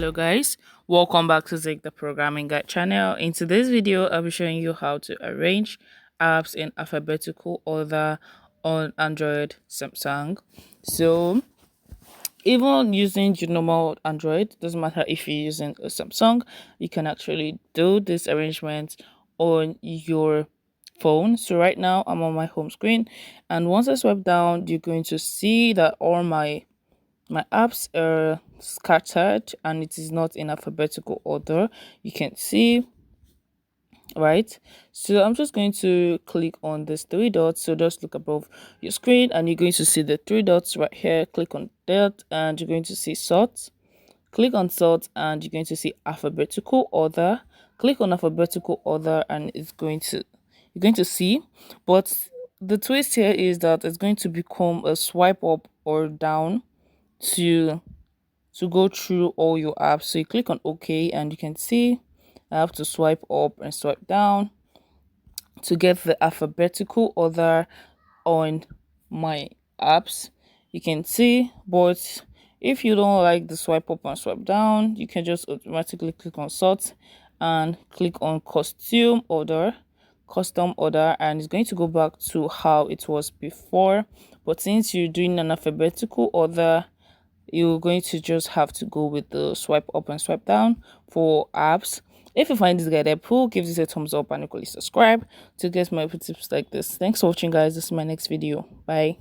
Hello guys, welcome back to Zig the Programming Guide channel. In today's video, I'll be showing you how to arrange apps in alphabetical order on Android Samsung. So even using your normal Android, doesn't matter if you're using a Samsung, you can actually do this arrangement on your phone. So right now I'm on my home screen, and once I swipe down, you're going to see that all my apps are scattered and it is not in alphabetical order. You can see, right? So I'm just going to click on this three dots. So just look above your screen and you're going to see the three dots right here. Click on that and you're going to see sort. Click on sort and you're going to see alphabetical order. Click on alphabetical order and you're going to see, but the twist here is that it's going to become a swipe up or down to go through all your apps. So you click on OK and you can see I have to swipe up and swipe down to get the alphabetical order on my apps. You can see, but if you don't like the swipe up and swipe down, you can just automatically click on sort and click on custom order, and it's going to go back to how it was before. But since you're doing an alphabetical order, you're going to just have to go with the swipe up and swipe down for apps. If you find this guide helpful, give this a thumbs up and equally subscribe to get more tips like this. Thanks for watching, guys. This is my next video. Bye.